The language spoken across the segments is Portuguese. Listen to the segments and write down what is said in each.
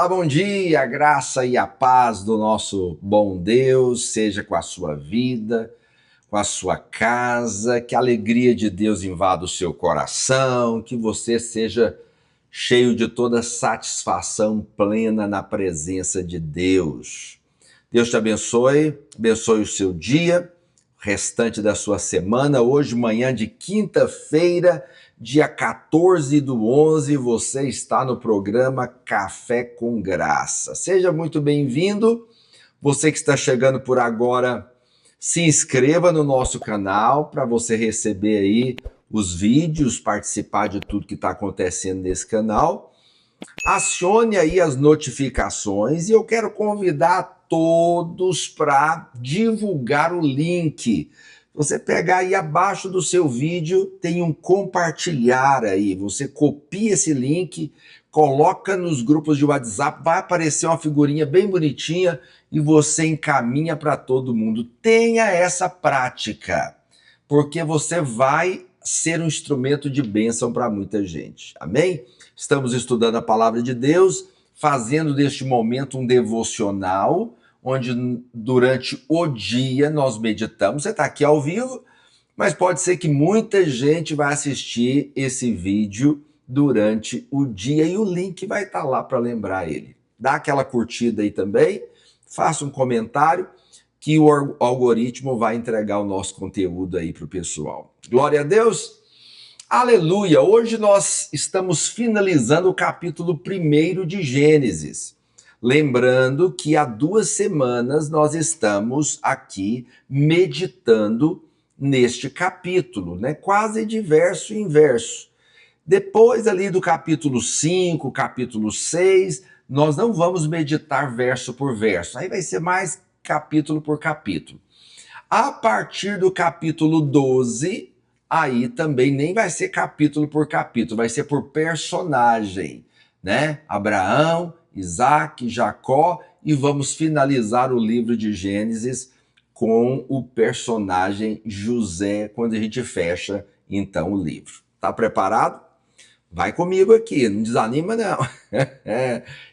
Olá, bom dia, a graça e a paz do nosso bom Deus seja com a sua vida, com a sua casa, que a alegria de Deus invada o seu coração, que você seja cheio de toda satisfação plena na presença de Deus. Deus te abençoe, abençoe o seu dia, o restante da sua semana. Hoje, manhã de quinta-feira, dia 14/11, você está no programa Café com Graça. Seja muito bem-vindo. Você que está chegando por agora, se inscreva no nosso canal para você receber aí os vídeos, participar de tudo que está acontecendo nesse canal. Acione aí as notificações e eu quero convidar todos para divulgar o link. Você pegar aí abaixo do seu vídeo, tem um compartilhar aí. Você copia esse link, coloca nos grupos de WhatsApp, vai aparecer uma figurinha bem bonitinha e você encaminha para todo mundo. Tenha essa prática, porque você vai ser um instrumento de bênção para muita gente. Amém? Estamos estudando a palavra de Deus, fazendo deste momento um devocional, onde durante o dia nós meditamos. Você está aqui ao vivo, mas pode ser que muita gente vai assistir esse vídeo durante o dia e o link vai estar lá para lembrar ele. Dá aquela curtida aí também, faça um comentário que o algoritmo vai entregar o nosso conteúdo aí para o pessoal. Glória a Deus! Aleluia! Hoje nós estamos finalizando o capítulo 1 de Gênesis. Lembrando que há 2 semanas nós estamos aqui meditando neste capítulo, né? Quase de verso em verso. Depois ali do capítulo 5, capítulo 6, nós não vamos meditar verso por verso. Aí vai ser mais capítulo por capítulo. A partir do capítulo 12, aí também nem vai ser capítulo por capítulo, vai ser por personagem, né? Abraão, Isaac, Jacó, e vamos finalizar o livro de Gênesis com o personagem José, quando a gente fecha, então, o livro. Tá preparado? Vai comigo aqui, não desanima não.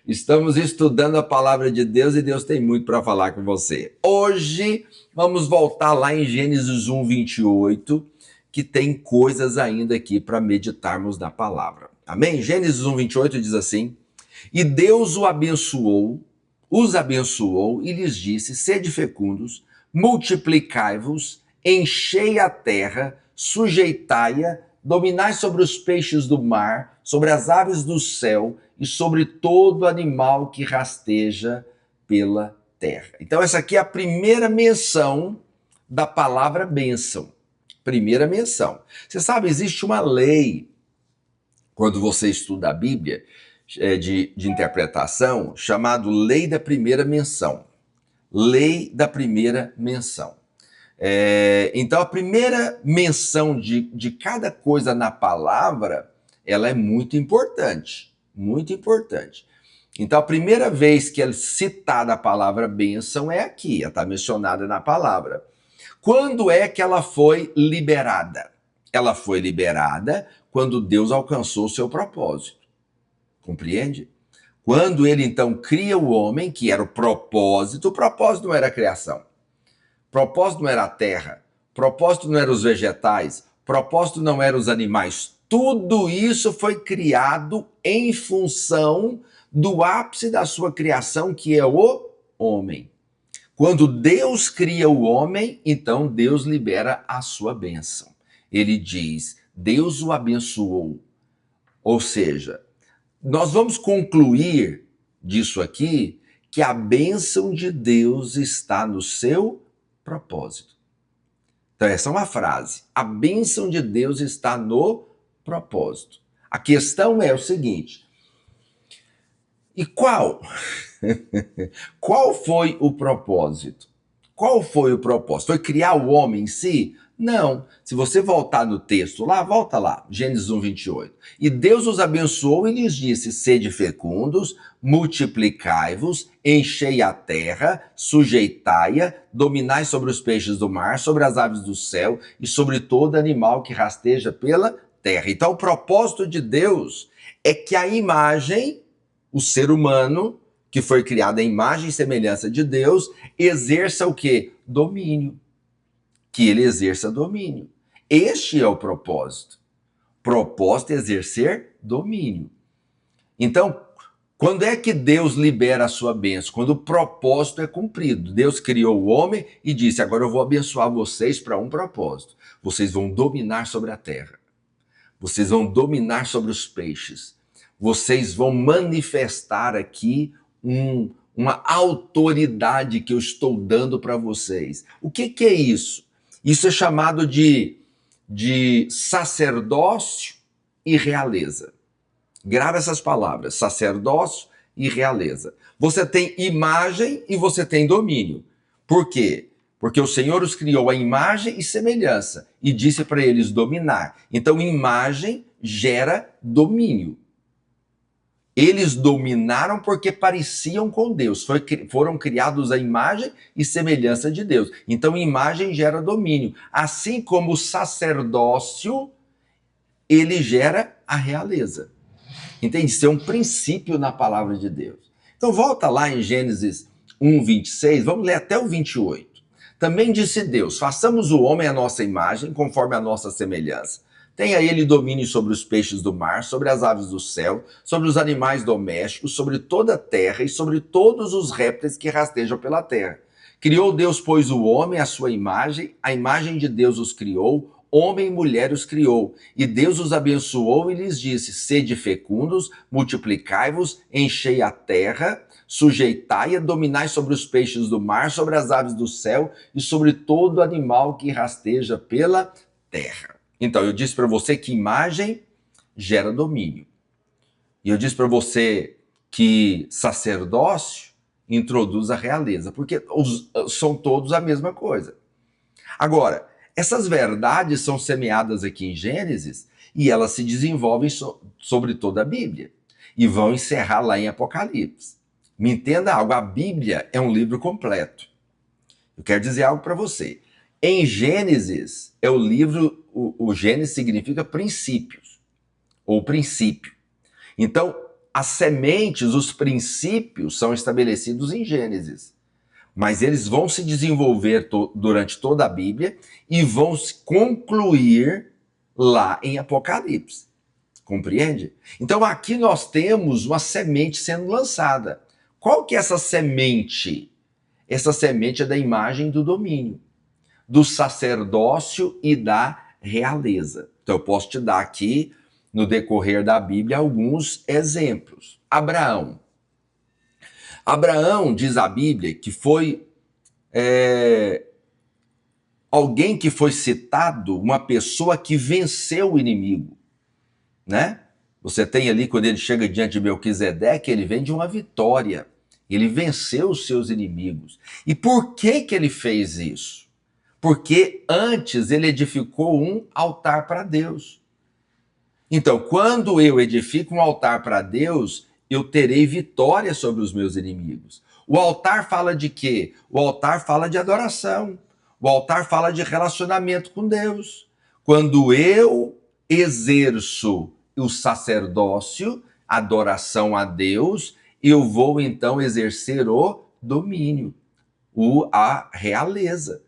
Estamos estudando a palavra de Deus e Deus tem muito para falar com você. Hoje vamos voltar lá em Gênesis 1:28, que tem coisas ainda aqui para meditarmos na palavra. Amém? Gênesis 1:28 diz assim: E Deus os abençoou e lhes disse: Sede fecundos, multiplicai-vos, enchei a terra, sujeitai-a, dominai sobre os peixes do mar, sobre as aves do céu e sobre todo animal que rasteja pela terra. Então essa aqui é a primeira menção da palavra bênção. Primeira menção. Você sabe, existe uma lei, quando você estuda a Bíblia, de interpretação, chamado lei da primeira menção. Lei da primeira menção. Então a primeira menção de cada coisa na palavra, ela é muito importante, muito importante. Então a primeira vez que é citada a palavra bênção é aqui, ela está mencionada na palavra. Quando é que ela foi liberada? Ela foi liberada quando Deus alcançou o seu propósito. Compreende? Quando ele então cria o homem, que era o propósito não era a criação. Propósito não era a terra, propósito não eram os vegetais, propósito não eram os animais. Tudo isso foi criado em função do ápice da sua criação, que é o homem. Quando Deus cria o homem, então Deus libera a sua bênção. Ele diz, Deus o abençoou. Ou seja, nós vamos concluir disso aqui que a bênção de Deus está no seu propósito. Então essa é uma frase. A bênção de Deus está no propósito. A questão é o seguinte: e qual? Qual foi o propósito? Qual foi o propósito? Foi criar o homem em si? Não. Se você voltar no texto lá, volta lá, Gênesis 1:28. E Deus os abençoou e lhes disse: Sede fecundos, multiplicai-vos, enchei a terra, sujeitai-a, dominai sobre os peixes do mar, sobre as aves do céu e sobre todo animal que rasteja pela terra. Então o propósito de Deus é que a imagem o ser humano, que foi criado à imagem e semelhança de Deus, exerça o quê? Domínio. Que ele exerça domínio. Este é o propósito. Propósito é exercer domínio. Então, quando é que Deus libera a sua bênção? Quando o propósito é cumprido. Deus criou o homem e disse: agora eu vou abençoar vocês para um propósito. Vocês vão dominar sobre a terra. Vocês vão dominar sobre os peixes. Vocês vão manifestar aqui uma autoridade que eu estou dando para vocês. O que é isso? Isso é chamado de sacerdócio e realeza. Grava essas palavras: sacerdócio e realeza. Você tem imagem e você tem domínio. Por quê? Porque o Senhor os criou à imagem e semelhança e disse para eles dominar. Então, imagem gera domínio. Eles dominaram porque pareciam com Deus. Foram criados à imagem e semelhança de Deus. Então, imagem gera domínio. Assim como o sacerdócio, ele gera a realeza. Entende? Isso é um princípio na palavra de Deus. Então, volta lá em Gênesis 1, 26, vamos ler até o 28. Também disse Deus: façamos o homem à nossa imagem, conforme a nossa semelhança. Tenha ele domínio sobre os peixes do mar, sobre as aves do céu, sobre os animais domésticos, sobre toda a terra e sobre todos os répteis que rastejam pela terra. Criou Deus, pois, o homem à sua imagem, a imagem de Deus os criou, homem e mulher os criou. E Deus os abençoou e lhes disse: sede fecundos, multiplicai-vos, enchei a terra, sujeitai-a, dominai sobre os peixes do mar, sobre as aves do céu e sobre todo animal que rasteja pela terra. Então, eu disse para você que imagem gera domínio. E eu disse para você que sacerdócio introduz a realeza, porque são todos a mesma coisa. Agora, essas verdades são semeadas aqui em Gênesis e elas se desenvolvem sobre toda a Bíblia e vão encerrar lá em Apocalipse. Me entenda algo, a Bíblia é um livro completo. Eu quero dizer algo para você. Em Gênesis, é o livro, o Gênesis significa princípios, ou princípio. Então, as sementes, os princípios são estabelecidos em Gênesis, mas eles vão se desenvolver durante toda a Bíblia e vão se concluir lá em Apocalipse. Compreende? Então, aqui nós temos uma semente sendo lançada. Qual que é essa semente? Essa semente é da imagem do domínio, do sacerdócio e da realeza. Então eu posso te dar aqui, no decorrer da Bíblia, alguns exemplos. Abraão. Abraão, diz a Bíblia, que foi alguém que foi citado, uma pessoa que venceu o inimigo, né? Você tem ali, quando ele chega diante de Melquisedeque, ele vem de uma vitória. Ele venceu os seus inimigos. E por que ele fez isso? Porque antes ele edificou um altar para Deus. Então, quando eu edifico um altar para Deus, eu terei vitória sobre os meus inimigos. O altar fala de quê? O altar fala de adoração. O altar fala de relacionamento com Deus. Quando eu exerço o sacerdócio, adoração a Deus, eu vou então exercer o domínio, a realeza.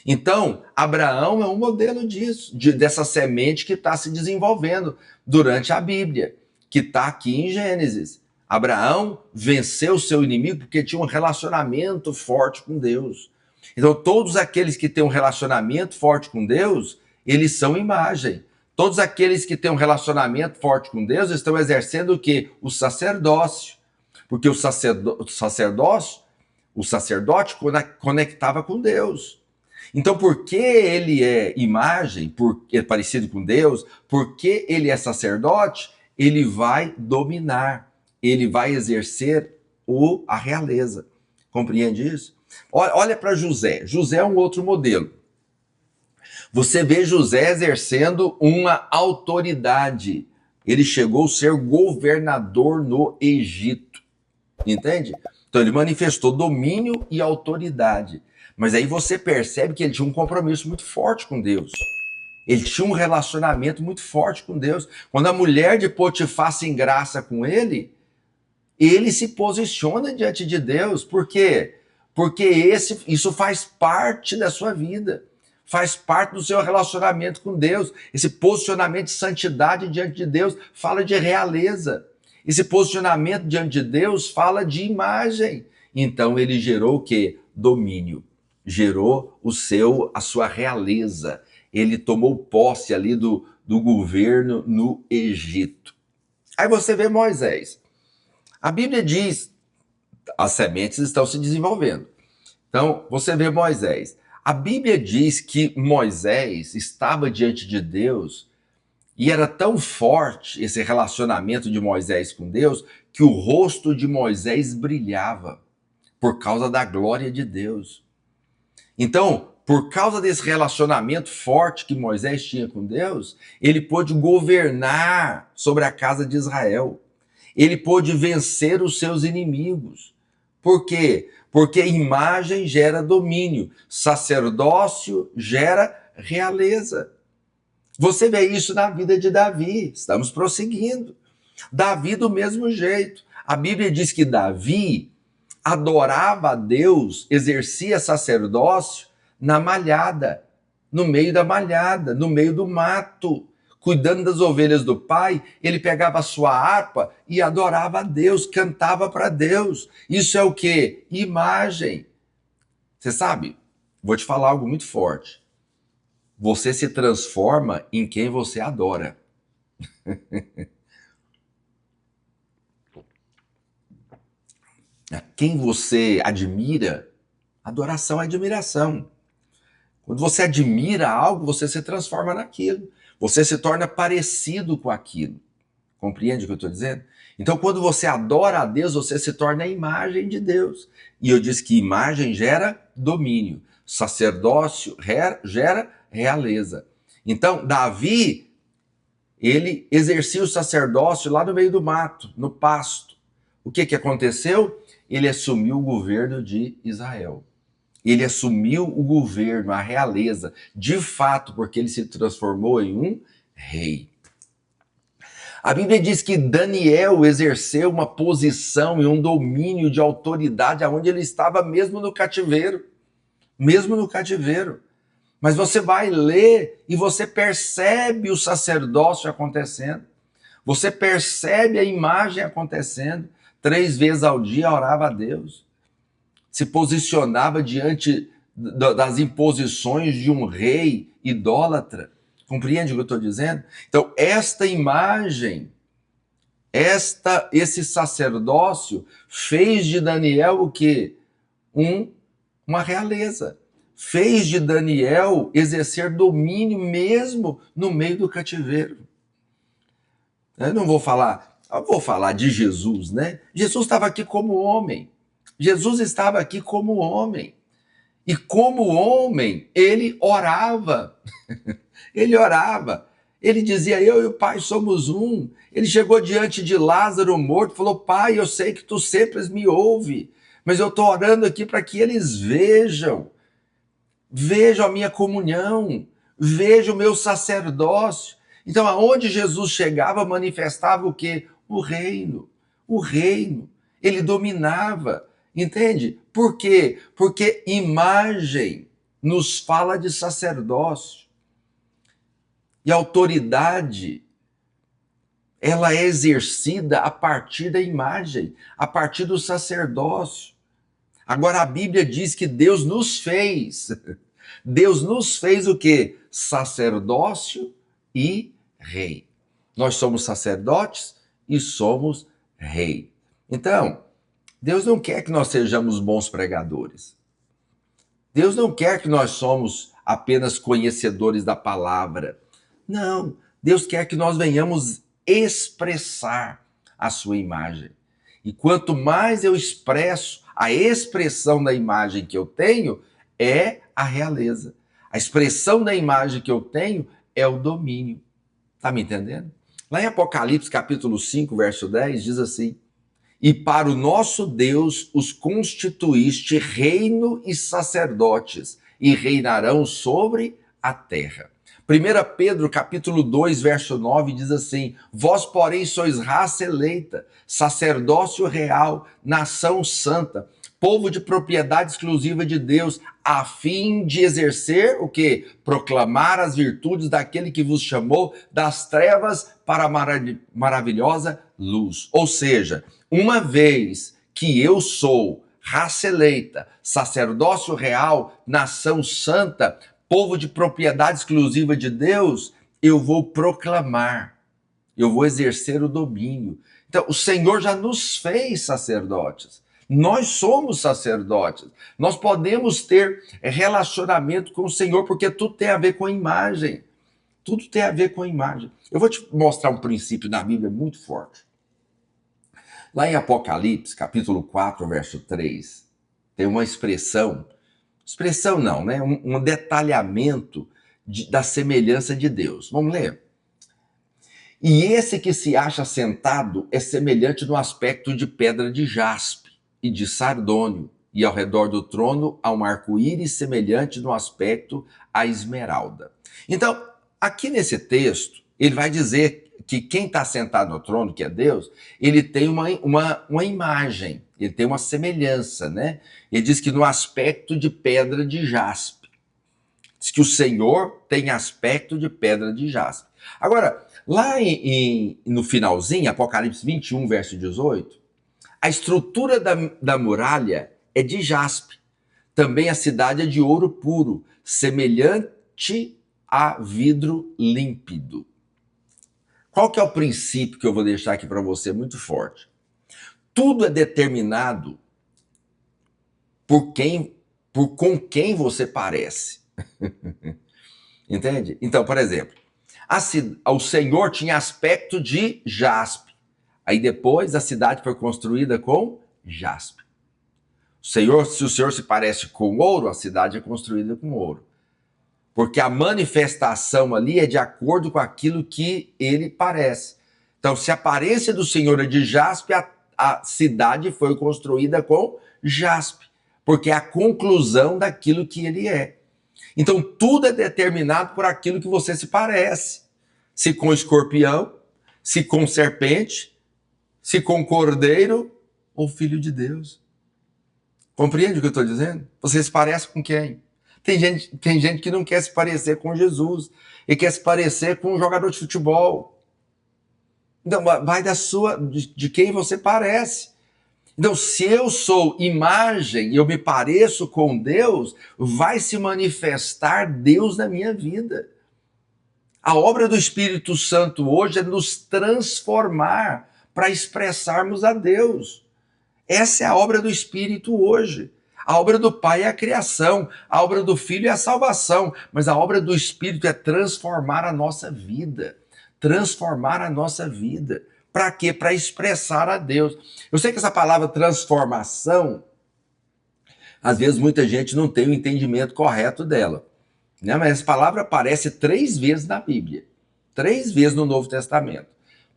Então, Abraão é um modelo disso, dessa semente que está se desenvolvendo durante a Bíblia, que está aqui em Gênesis. Abraão venceu seu inimigo porque tinha um relacionamento forte com Deus. Então, todos aqueles que têm um relacionamento forte com Deus, eles são imagem. Todos aqueles que têm um relacionamento forte com Deus estão exercendo o quê? O sacerdócio. Porque o sacerdote conectava com Deus. Então, porque ele é imagem, é parecido com Deus, porque ele é sacerdote, ele vai dominar, ele vai exercer a realeza. Compreende isso? Olha para José. José é um outro modelo. Você vê José exercendo uma autoridade. Ele chegou a ser governador no Egito. Entende? Então ele manifestou domínio e autoridade. Mas aí você percebe que ele tinha um compromisso muito forte com Deus. Ele tinha um relacionamento muito forte com Deus. Quando a mulher de Potifar se engraça com ele, ele se posiciona diante de Deus. Por quê? Porque isso faz parte da sua vida, faz parte do seu relacionamento com Deus. Esse posicionamento de santidade diante de Deus fala de realeza. Esse posicionamento diante de Deus fala de imagem. Então ele gerou o quê? Domínio. Gerou a sua realeza. Ele tomou posse ali do governo no Egito. Aí você vê Moisés. A Bíblia diz, as sementes estão se desenvolvendo. Então, você vê Moisés. A Bíblia diz que Moisés estava diante de Deus e era tão forte esse relacionamento de Moisés com Deus que o rosto de Moisés brilhava por causa da glória de Deus. Então, por causa desse relacionamento forte que Moisés tinha com Deus, ele pôde governar sobre a casa de Israel. Ele pôde vencer os seus inimigos. Por quê? Porque imagem gera domínio, sacerdócio gera realeza. Você vê isso na vida de Davi. Estamos prosseguindo. Davi do mesmo jeito. A Bíblia diz que Davi adorava a Deus, exercia sacerdócio na malhada, no meio da malhada, no meio do mato, cuidando das ovelhas do pai. Ele pegava a sua harpa e adorava a Deus, cantava para Deus. Isso é o quê? Imagem. Você sabe, vou te falar algo muito forte. Você se transforma em quem você adora. Quem você admira, adoração é admiração. Quando você admira algo, você se transforma naquilo. Você se torna parecido com aquilo. Compreende o que eu estou dizendo? Então, quando você adora a Deus, você se torna a imagem de Deus. E eu disse que imagem gera domínio. Sacerdócio gera realeza. Então, Davi, ele exercia o sacerdócio lá no meio do mato, no pasto. O que aconteceu? Ele assumiu o governo de Israel. Ele assumiu o governo, a realeza, de fato, porque ele se transformou em um rei. A Bíblia diz que Daniel exerceu uma posição e um domínio de autoridade aonde ele estava mesmo no cativeiro. Mesmo no cativeiro. Mas você vai ler e você percebe o sacerdócio acontecendo. Você percebe a imagem acontecendo. 3 vezes ao dia orava a Deus. Se posicionava diante das imposições de um rei idólatra. Compreende o que eu estou dizendo? Então, esta imagem, esse sacerdócio fez de Daniel o quê? Uma realeza. Fez de Daniel exercer domínio mesmo no meio do cativeiro. Eu vou falar de Jesus, né? Jesus estava aqui como homem. Jesus estava aqui como homem. E como homem, ele orava. Ele orava. Ele dizia, eu e o Pai somos um. Ele chegou diante de Lázaro morto e falou, Pai, eu sei que tu sempre me ouve, mas eu estou orando aqui para que eles vejam a minha comunhão, vejam o meu sacerdócio. Então, aonde Jesus chegava, manifestava o quê? O reino. O reino. Ele dominava. Entende? Por quê? Porque imagem nos fala de sacerdócio. E a autoridade, ela é exercida a partir da imagem, a partir do sacerdócio. Agora a Bíblia diz que Deus nos fez. Deus nos fez o quê? Sacerdócio e rei. Nós somos sacerdotes e somos rei. Então, Deus não quer que nós sejamos bons pregadores. Deus não quer que nós somos apenas conhecedores da palavra. Não, Deus quer que nós venhamos expressar a sua imagem. E quanto mais eu expresso, a expressão da imagem que eu tenho é a realeza. A expressão da imagem que eu tenho é o domínio. Tá me entendendo? Lá em Apocalipse, capítulo 5, verso 10, diz assim: e para o nosso Deus os constituíste reino e sacerdotes, e reinarão sobre a terra. 1 Pedro capítulo 2, verso 9 diz assim: vós, porém, sois raça eleita, sacerdócio real, nação santa, povo de propriedade exclusiva de Deus, a fim de exercer o quê? Proclamar as virtudes daquele que vos chamou das trevas para a maravilhosa luz. Ou seja, uma vez que eu sou raça eleita, sacerdócio real, nação santa, povo de propriedade exclusiva de Deus, eu vou proclamar, eu vou exercer o domínio. Então, o Senhor já nos fez sacerdotes. Nós somos sacerdotes. Nós podemos ter relacionamento com o Senhor, porque tudo tem a ver com a imagem. Tudo tem a ver com a imagem. Eu vou te mostrar um princípio na Bíblia muito forte. Lá em Apocalipse, capítulo 4, verso 3, tem uma expressão não, né? Um detalhamento da semelhança de Deus. Vamos ler? E esse que se acha sentado é semelhante no aspecto de pedra de jaspe e de sardônio, e ao redor do trono há um arco-íris semelhante no aspecto à esmeralda. Então, aqui nesse texto, ele vai dizer que quem está sentado no trono, que é Deus, ele tem uma imagem, ele tem uma semelhança, né? Ele diz que no aspecto de pedra de jaspe. Diz que o Senhor tem aspecto de pedra de jaspe. Agora, lá no finalzinho, Apocalipse 21, verso 18, a estrutura da muralha é de jaspe. Também a cidade é de ouro puro, semelhante a vidro límpido. Qual que é o princípio que eu vou deixar aqui para você muito forte? Tudo é determinado com quem você parece. Entende? Então, por exemplo, o Senhor tinha aspecto de jaspe. Aí depois a cidade foi construída com jaspe. Se o Senhor se parece com ouro, a cidade é construída com ouro. Porque a manifestação ali é de acordo com aquilo que ele parece. Então, se a aparência do Senhor é de jaspe, a cidade foi construída com jaspe, porque é a conclusão daquilo que ele é. Então, tudo é determinado por aquilo que você se parece. Se com escorpião, se com serpente, se com cordeiro ou filho de Deus. Compreende o que eu estou dizendo? Você se parece com quem? Tem gente que não quer se parecer com Jesus e quer se parecer com um jogador de futebol. Então, vai de quem você parece. Então, se eu sou imagem e eu me pareço com Deus, vai se manifestar Deus na minha vida. A obra do Espírito Santo hoje é nos transformar para expressarmos a Deus. Essa é a obra do Espírito hoje. A obra do Pai é a criação, a obra do Filho é a salvação, mas a obra do Espírito é transformar a nossa vida. Transformar a nossa vida. Para quê? Para expressar a Deus. Eu sei que essa palavra transformação, às vezes muita gente não tem o entendimento correto dela, né? Mas essa palavra aparece 3 vezes na Bíblia. 3 vezes no Novo Testamento.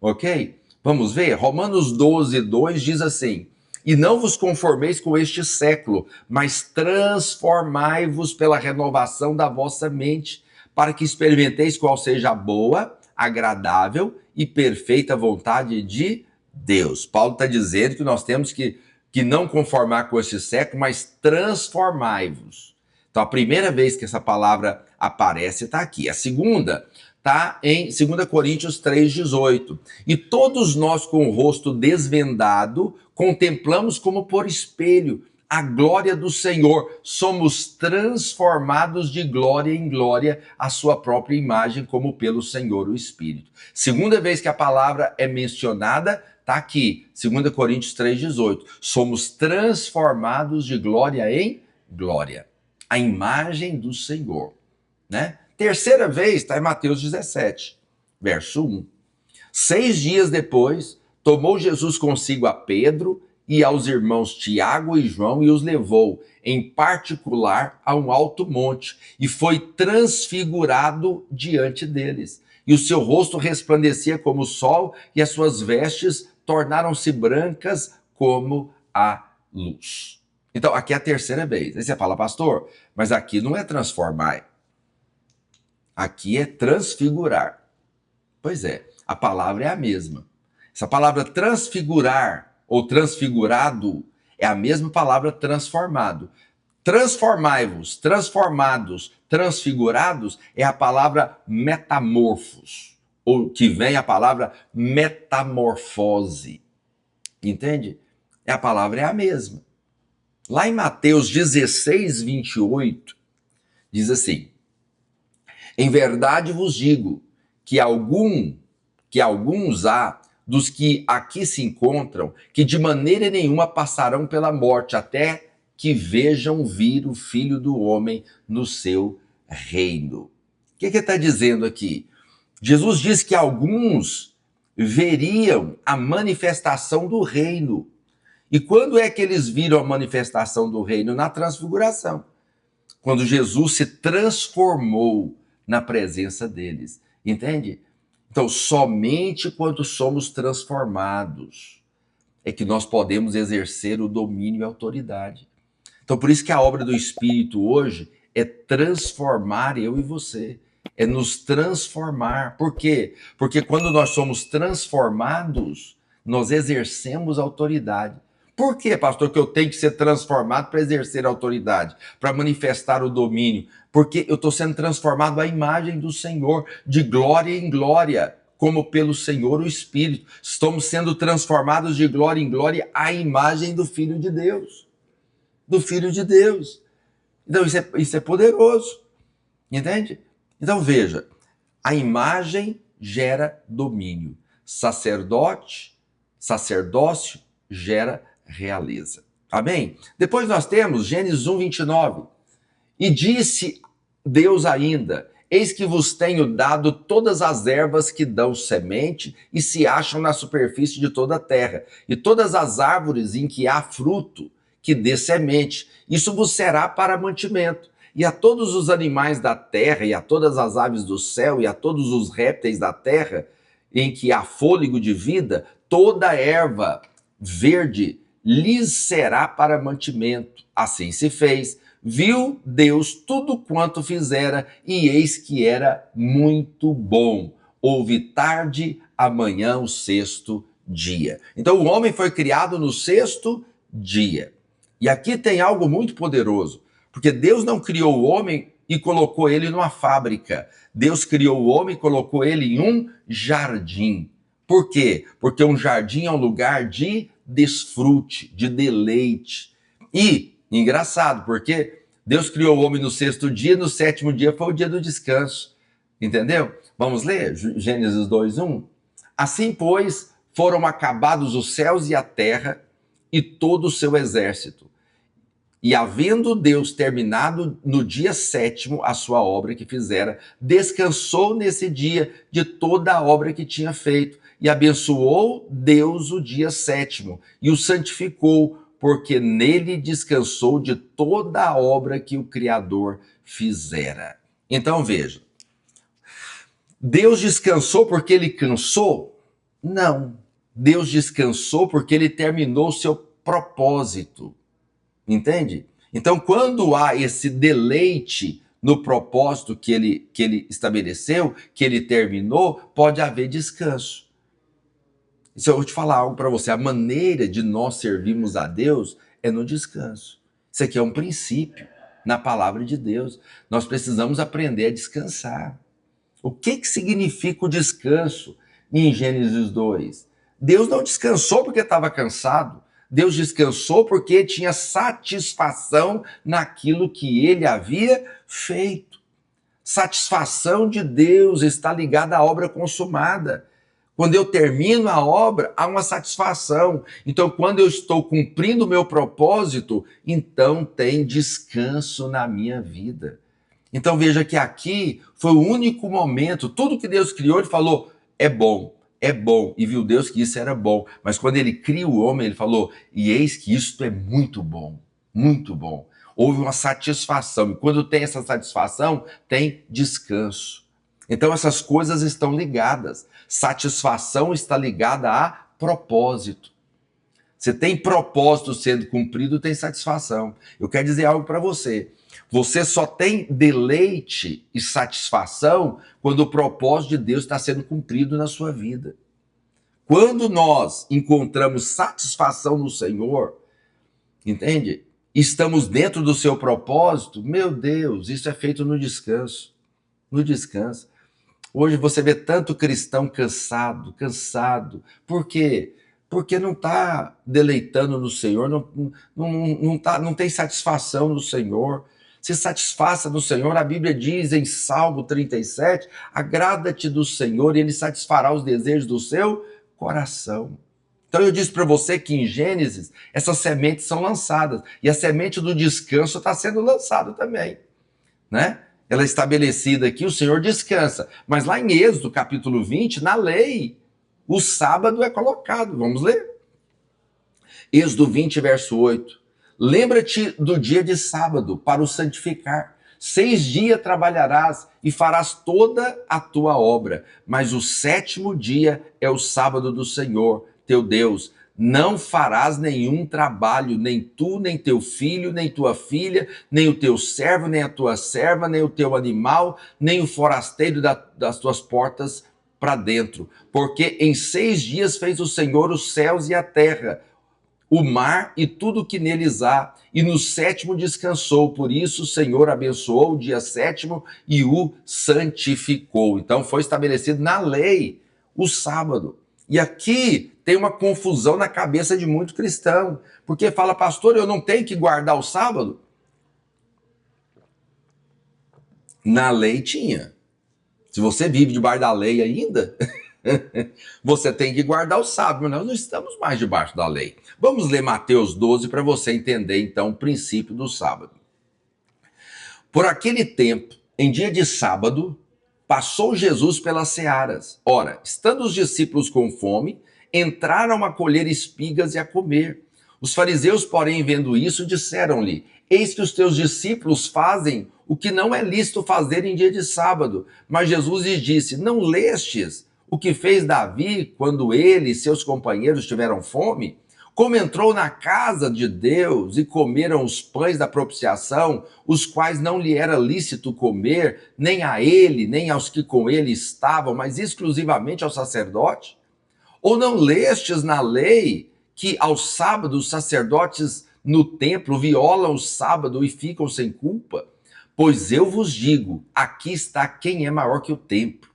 Ok? Vamos ver? Romanos 12, 2 diz assim: e não vos conformeis com este século, mas transformai-vos pela renovação da vossa mente, para que experimenteis qual seja a boa, agradável e perfeita vontade de Deus. Paulo está dizendo que nós temos que não conformar com este século, mas transformai-vos. Então, a primeira vez que essa palavra aparece está aqui. A segunda está em 2 Coríntios 3,18. E todos nós, com o rosto desvendado, contemplamos como por espelho a glória do Senhor. Somos transformados de glória em glória à sua própria imagem, como pelo Senhor o Espírito. Segunda vez que a palavra é mencionada, está aqui, 2 Coríntios 3,18. Somos transformados de glória em glória. A imagem do Senhor, né? Terceira vez está em Mateus 17, verso 1. 6 dias depois, tomou Jesus consigo a Pedro e aos irmãos Tiago e João e os levou, em particular, a um alto monte e foi transfigurado diante deles. E o seu rosto resplandecia como o sol e as suas vestes tornaram-se brancas como a luz. Então, aqui é a terceira vez. Aí você fala, pastor, mas aqui não é transformar. Aqui é transfigurar. Pois é, a palavra é a mesma. Essa palavra transfigurar ou transfigurado é a mesma palavra transformado. Transformai-vos, transformados, transfigurados é a palavra metamorfos, ou que vem a palavra metamorfose. Entende? A palavra é a mesma. Lá em Mateus 16, 28, diz assim: em verdade vos digo que alguns há dos que aqui se encontram que de maneira nenhuma passarão pela morte até que vejam vir o Filho do Homem no seu reino. O que está dizendo aqui? Jesus diz que alguns veriam a manifestação do reino. E quando é que eles viram a manifestação do reino? Na transfiguração. Quando Jesus se transformou na presença deles. Entende? Então, somente quando somos transformados é que nós podemos exercer o domínio e a autoridade. Então, por isso que a obra do Espírito hoje é transformar eu e você. É nos transformar. Por quê? Porque quando nós somos transformados, nós exercemos autoridade. Por que, pastor, que eu tenho que ser transformado para exercer a autoridade, para manifestar o domínio? Porque eu estou sendo transformado à imagem do Senhor, de glória em glória, como pelo Senhor o Espírito. Estamos sendo transformados de glória em glória à imagem do Filho de Deus. Do Filho de Deus. Então isso é poderoso. Entende? Então veja, a imagem gera domínio. Sacerdócio gera realeza. Amém? Depois nós temos Gênesis 1, 29. E disse Deus ainda: eis que vos tenho dado todas as ervas que dão semente e se acham na superfície de toda a terra, e todas as árvores em que há fruto que dê semente. Isso vos será para mantimento. E a todos os animais da terra, e a todas as aves do céu, e a todos os répteis da terra, em que há fôlego de vida, toda erva verde lhes será para mantimento. Assim se fez. Viu Deus tudo quanto fizera, e eis que era muito bom. Houve tarde, amanhã o sexto dia. Então o homem foi criado no sexto dia. E aqui tem algo muito poderoso, porque Deus não criou o homem e colocou ele numa fábrica. Deus criou o homem e colocou ele em um jardim. Por quê? Porque um jardim é um lugar de desfrute, de deleite. E, engraçado, porque Deus criou o homem no sexto dia, no sétimo dia foi o dia do descanso. Entendeu? Vamos ler Gênesis 2:1. Assim, pois, foram acabados os céus e a terra e todo o seu exército. E havendo Deus terminado no dia sétimo a sua obra que fizera, descansou nesse dia de toda a obra que tinha feito. E abençoou Deus o dia sétimo e o santificou, porque nele descansou de toda a obra que o Criador fizera. Então veja, Deus descansou porque ele cansou? Não. Deus descansou porque ele terminou o seu propósito. Entende? Então, quando há esse deleite no propósito que ele estabeleceu, que ele terminou, pode haver descanso. Se eu vou te falar algo para você, a maneira de nós servirmos a Deus é no descanso. Isso aqui é um princípio na palavra de Deus. Nós precisamos aprender a descansar. O que significa o descanso em Gênesis 2? Deus não descansou porque estava cansado. Deus descansou porque tinha satisfação naquilo que ele havia feito. Satisfação de Deus está ligada à obra consumada. Quando eu termino a obra, há uma satisfação. Então, quando eu estou cumprindo o meu propósito, então tem descanso na minha vida. Então, veja que aqui foi o único momento, tudo que Deus criou, ele falou, é bom, e viu Deus que isso era bom. Mas quando ele cria o homem, ele falou, e eis que isto é muito bom, muito bom. Houve uma satisfação, e quando tem essa satisfação, tem descanso. Então essas coisas estão ligadas. Satisfação está ligada a propósito. Você tem propósito sendo cumprido, tem satisfação. Eu quero dizer algo para você. Você só tem deleite e satisfação quando o propósito de Deus está sendo cumprido na sua vida. Quando nós encontramos satisfação no Senhor, entende? Estamos dentro do seu propósito, meu Deus, isso é feito no descanso. No descanso. Hoje você vê tanto cristão cansado. Por quê? Porque não está deleitando no Senhor, não tem satisfação no Senhor. Se satisfaça no Senhor, a Bíblia diz em Salmo 37, agrada-te do Senhor e Ele satisfará os desejos do seu coração. Então eu disse para você que em Gênesis essas sementes são lançadas e a semente do descanso está sendo lançada também, né? Ela é estabelecida aqui, o Senhor descansa. Mas lá em Êxodo, capítulo 20, na lei, o sábado é colocado. Vamos ler? Êxodo 20, verso 8. Lembra-te do dia de sábado para o santificar. 6 dias trabalharás e farás toda a tua obra, mas o 7º dia é o sábado do Senhor, teu Deus. Não farás nenhum trabalho, nem tu, nem teu filho, nem tua filha, nem o teu servo, nem a tua serva, nem o teu animal, nem o forasteiro das tuas portas para dentro. Porque em 6 dias fez o Senhor os céus e a terra, o mar e tudo que neles há, e no 7º descansou. Por isso o Senhor abençoou o dia 7º e o santificou. Então foi estabelecido na lei o sábado. E aqui tem uma confusão na cabeça de muito cristão, porque fala, pastor, eu não tenho que guardar o sábado? Na lei tinha. Se você vive debaixo da lei ainda, você tem que guardar o sábado, mas nós não estamos mais debaixo da lei. Vamos ler Mateus 12 para você entender então o princípio do sábado. Por aquele tempo, em dia de sábado, passou Jesus pelas searas. Ora, estando os discípulos com fome, entraram a colher espigas e a comer. Os fariseus, porém, vendo isso, disseram-lhe, eis que os teus discípulos fazem o que não é lícito fazer em dia de sábado. Mas Jesus lhes disse, não lestes o que fez Davi quando ele e seus companheiros tiveram fome? Como entrou na casa de Deus e comeram os pães da propiciação, os quais não lhe era lícito comer, nem a ele, nem aos que com ele estavam, mas exclusivamente ao sacerdote? Ou não lestes na lei que aos sábados os sacerdotes no templo violam o sábado e ficam sem culpa? Pois eu vos digo, aqui está quem é maior que o templo.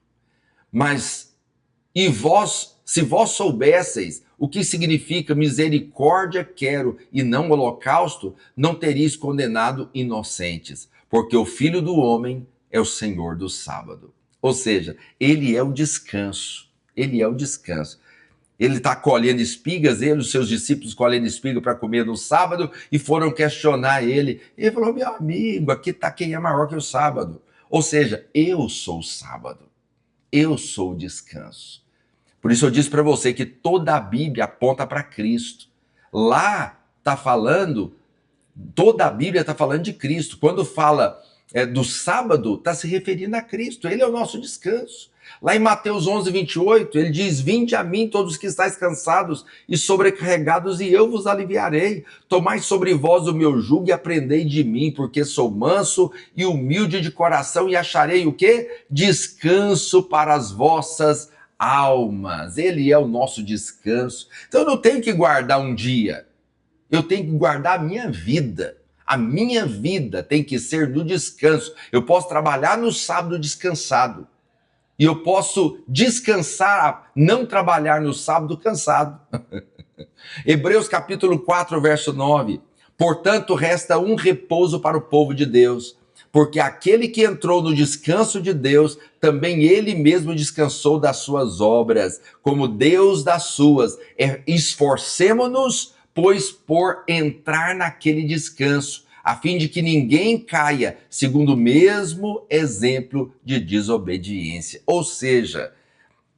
Mas, se vós soubesseis o que significa misericórdia quero e não holocausto, não teríeis condenado inocentes, porque o Filho do Homem é o Senhor do sábado. Ou seja, ele é o descanso, ele é o descanso. Ele está colhendo espigas, ele e os seus discípulos colhendo espiga para comer no sábado e foram questionar ele. Ele falou, meu amigo, aqui está quem é maior que o sábado. Ou seja, eu sou o sábado, eu sou o descanso. Por isso eu disse para você que toda a Bíblia aponta para Cristo. Lá está falando, toda a Bíblia está falando de Cristo. Quando fala do sábado, está se referindo a Cristo. Ele é o nosso descanso. Lá em Mateus 11, 28, ele diz, vinde a mim todos que estáis cansados e sobrecarregados e eu vos aliviarei. Tomai sobre vós o meu jugo e aprendei de mim, porque sou manso e humilde de coração e acharei o quê? Descanso para as vossas almas. Ele é o nosso descanso. Então eu não tenho que guardar um dia, eu tenho que guardar a minha vida. A minha vida tem que ser no descanso. Eu posso trabalhar no sábado descansado. E eu posso descansar, não trabalhar no sábado cansado. Hebreus capítulo 4, verso 9. Portanto, resta um repouso para o povo de Deus, porque aquele que entrou no descanso de Deus, também ele mesmo descansou das suas obras, como Deus das suas. Esforcemo-nos, pois, por entrar naquele descanso, a fim de que ninguém caia segundo o mesmo exemplo de desobediência. Ou seja,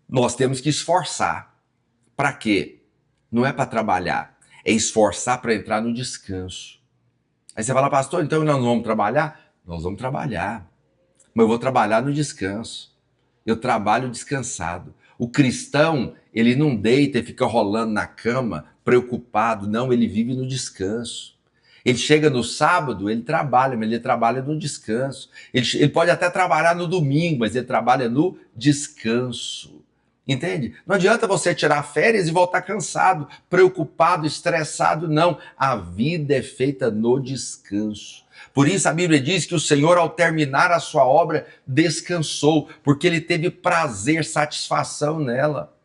nós temos que esforçar. Para quê? Não é para trabalhar, é esforçar para entrar no descanso. Aí você fala, pastor, então nós não vamos trabalhar? Nós vamos trabalhar, mas eu vou trabalhar no descanso. Eu trabalho descansado. O cristão, ele não deita e fica rolando na cama, preocupado. Não, ele vive no descanso. Ele chega no sábado, ele trabalha, mas ele trabalha no descanso. Ele pode até trabalhar no domingo, mas ele trabalha no descanso. Entende? Não adianta você tirar férias e voltar cansado, preocupado, estressado, não. A vida é feita no descanso. Por isso a Bíblia diz que o Senhor, ao terminar a sua obra, descansou, porque ele teve prazer, satisfação nela.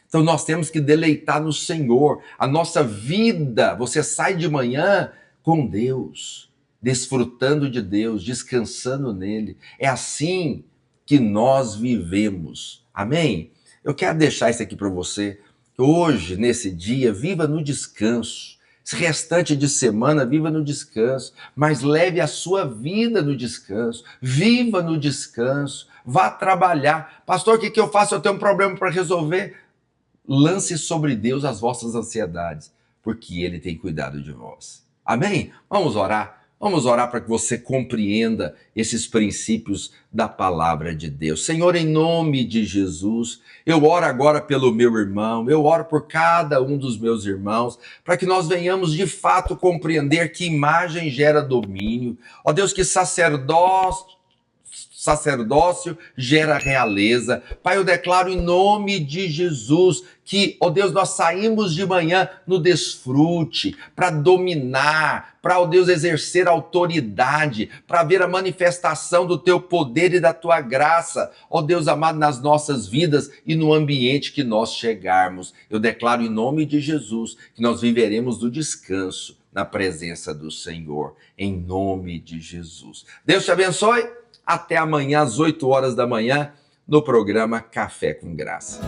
Então nós temos que deleitar no Senhor. A nossa vida, você sai de manhã com Deus, desfrutando de Deus, descansando nele. É assim que nós vivemos. Amém? Eu quero deixar isso aqui para você. Hoje, nesse dia, viva no descanso. Esse restante de semana, viva no descanso. Mas leve a sua vida no descanso. Viva no descanso. Vá trabalhar. Pastor, o que eu faço? Eu tenho um problema para resolver. Lance sobre Deus as vossas ansiedades, porque Ele tem cuidado de vós. Amém? Vamos orar? Vamos orar para que você compreenda esses princípios da palavra de Deus. Senhor, em nome de Jesus, eu oro agora pelo meu irmão, eu oro por cada um dos meus irmãos, para que nós venhamos de fato compreender que imagem gera domínio. Ó Deus, que sacerdócio gera realeza. Pai, eu declaro em nome de Jesus que, ó Deus, nós saímos de manhã no desfrute, para dominar, para, ó Deus, exercer autoridade, para ver a manifestação do teu poder e da tua graça, ó Deus amado, nas nossas vidas e no ambiente que nós chegarmos. Eu declaro em nome de Jesus que nós viveremos do descanso na presença do Senhor, em nome de Jesus. Deus te abençoe. Até amanhã às 8 horas da manhã no programa Café com Graça.